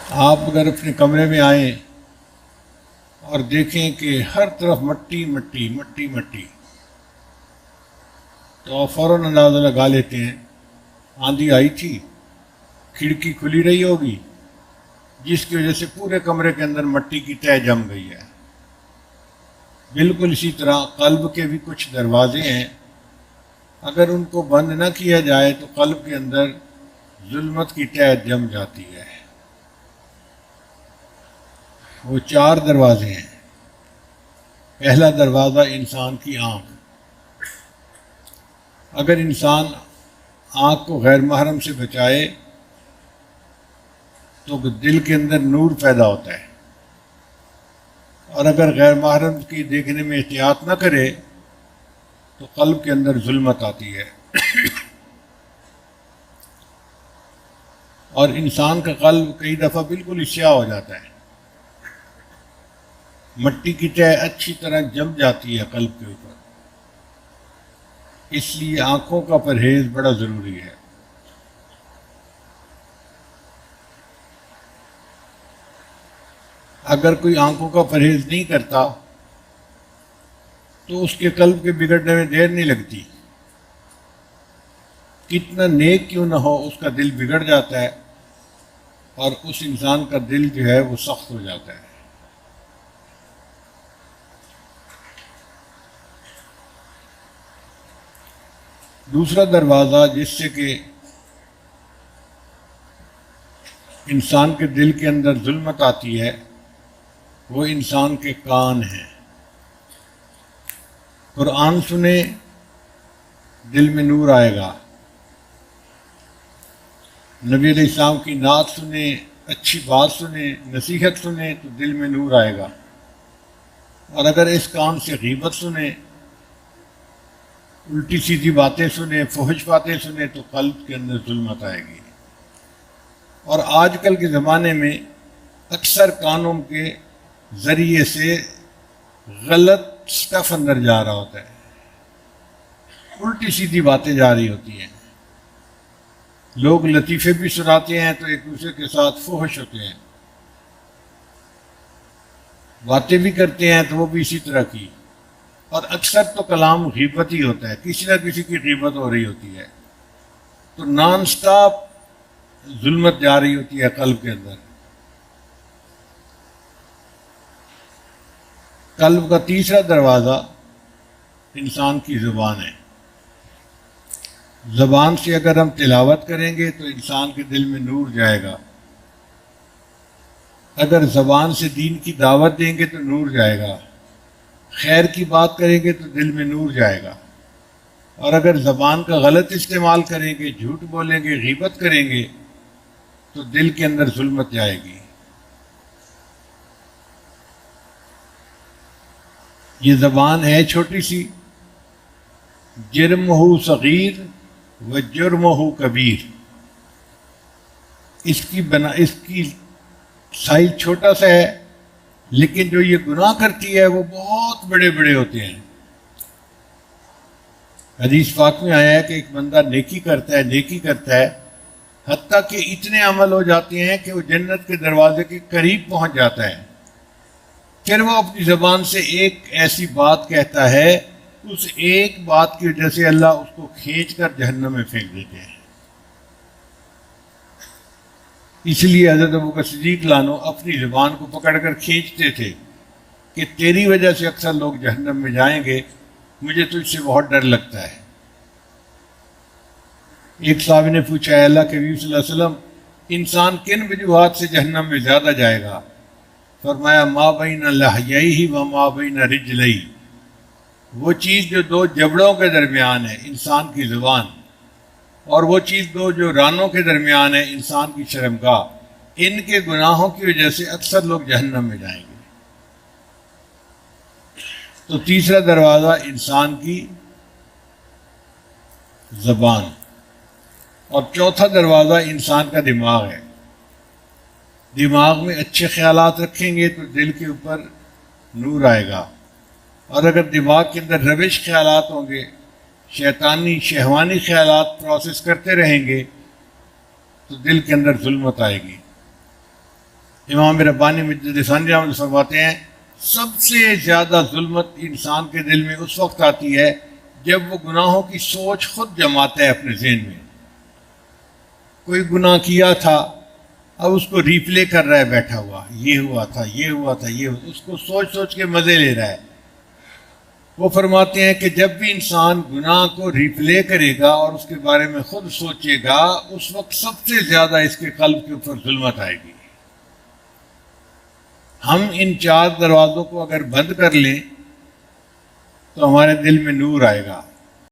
آپ اگر اپنے کمرے میں آئیں اور دیکھیں کہ ہر طرف مٹی مٹی مٹی مٹی، تو آپ فوراً اندازہ لگا لیتے ہیں آندھی آئی تھی، کھڑکی کھلی رہی ہوگی، جس کی وجہ سے پورے کمرے کے اندر مٹی کی تہ جم گئی ہے۔ بالکل اسی طرح قلب کے بھی کچھ دروازے ہیں، اگر ان کو بند نہ کیا جائے تو قلب کے اندر ظلمت کی تہ جم جاتی ہے۔ وہ 4 دروازے ہیں۔ پہلا دروازہ انسان کی آنکھ۔ اگر انسان آنکھ کو غیر محرم سے بچائے تو دل کے اندر نور پیدا ہوتا ہے، اور اگر غیر محرم کی دیکھنے میں احتیاط نہ کرے تو قلب کے اندر ظلمت آتی ہے، اور انسان کا قلب کئی دفعہ بالکل سیاہ ہو جاتا ہے، مٹی کی تہ اچھی طرح جم جاتی ہے قلب کے اوپر۔ اس لیے آنکھوں کا پرہیز بڑا ضروری ہے۔ اگر کوئی آنکھوں کا پرہیز نہیں کرتا تو اس کے قلب کے بگڑنے میں دیر نہیں لگتی، کتنا نیک کیوں نہ ہو اس کا دل بگڑ جاتا ہے، اور اس انسان کا دل جو ہے وہ سخت ہو جاتا ہے۔ دوسرا دروازہ جس سے کہ انسان کے دل کے اندر ظلمت آتی ہے وہ انسان کے کان ہیں۔ قرآن سنے دل میں نور آئے گا، نبی علیہ السلام کی نعت سنے، اچھی بات سنے، نصیحت سنے تو دل میں نور آئے گا، اور اگر اس کان سے غیبت سنے، الٹی سیدھی باتیں سنے، فحش باتیں سنے تو قلب کے اندر ظلمت آئے گی۔ اور آج کل کے زمانے میں اکثر کانوں کے ذریعے سے غلط سٹف اندر جا رہا ہوتا ہے، الٹی سیدھی باتیں جا رہی ہوتی ہیں، لوگ لطیفے بھی سناتے ہیں تو ایک دوسرے کے ساتھ فحش ہوتے ہیں، باتیں بھی کرتے ہیں تو وہ بھی اسی طرح کی، اور اکثر تو کلام غیبت ہی ہوتا ہے، کسی نہ کسی کی غیبت ہو رہی ہوتی ہے، تو نان سٹاپ ظلمت جا رہی ہوتی ہے قلب کے اندر۔ قلب کا تیسرا دروازہ انسان کی زبان ہے۔ زبان سے اگر ہم تلاوت کریں گے تو انسان کے دل میں نور جائے گا، اگر زبان سے دین کی دعوت دیں گے تو نور جائے گا، خیر کی بات کریں گے تو دل میں نور جائے گا، اور اگر زبان کا غلط استعمال کریں گے، جھوٹ بولیں گے، غیبت کریں گے تو دل کے اندر ظلمت جائے گی۔ یہ زبان ہے چھوٹی سی، جرمہ صغیر و جرمہ کبیر، اس کی سائز چھوٹا سا ہے، لیکن جو یہ گناہ کرتی ہے وہ بہت بڑے بڑے ہوتے ہیں۔ حدیث پاک میں آیا ہے کہ ایک بندہ نیکی کرتا ہے حتیٰ کہ اتنے عمل ہو جاتے ہیں کہ وہ جنت کے دروازے کے قریب پہنچ جاتا ہے، پھر وہ اپنی زبان سے ایک ایسی بات کہتا ہے، اس ایک بات کی وجہ سے اللہ اس کو کھینچ کر جہنم میں پھینک دیتے ہیں۔ اس لیے حضرت ابوبکر صدیق لانو اپنی زبان کو پکڑ کر کھینچتے تھے کہ تیری وجہ سے اکثر لوگ جہنم میں جائیں گے، مجھے تجھ سے بہت ڈر لگتا ہے۔ ایک صحابی نے پوچھا، اللہ کے نبی صلی اللہ علیہ وسلم، انسان کن وجوہات سے جہنم میں زیادہ جائے گا؟ فرمایا، ما بین لحییہ و ما بین رجلیہ، وہ چیز جو 2 جبڑوں کے درمیان ہے، انسان کی زبان، اور وہ چیز جو رانوں کے درمیان ہے، انسان کی شرمگاہ، ان کے گناہوں کی وجہ سے اکثر لوگ جہنم میں جائیں گے۔ تو تیسرا دروازہ انسان کی زبان، اور چوتھا دروازہ انسان کا دماغ ہے۔ دماغ میں اچھے خیالات رکھیں گے تو دل کے اوپر نور آئے گا، اور اگر دماغ کے اندر روش خیالات ہوں گے، شیطانی شہوانی خیالات پروسیس کرتے رہیں گے تو دل کے اندر ظلمت آئے گی۔ امام ربانی مجدد ثانی رحمۃ فرماتے ہیں سب سے زیادہ ظلمت انسان کے دل میں اس وقت آتی ہے جب وہ گناہوں کی سوچ خود جماتا ہے اپنے ذہن میں. کوئی گناہ کیا تھا، اب اس کو ریپلے کر رہا ہے بیٹھا ہوا، یہ ہوا تھا، یہ ہوا تھا، یہ ہوا، اس کو سوچ سوچ کے مزے لے رہا ہے. وہ فرماتے ہیں کہ جب بھی انسان گناہ کو ریپلے کرے گا اور اس کے بارے میں خود سوچے گا، اس وقت سب سے زیادہ اس کے قلب کے اوپر ظلمت آئے گی. ہم ان 4 دروازوں کو اگر بند کر لیں تو ہمارے دل میں نور آئے گا.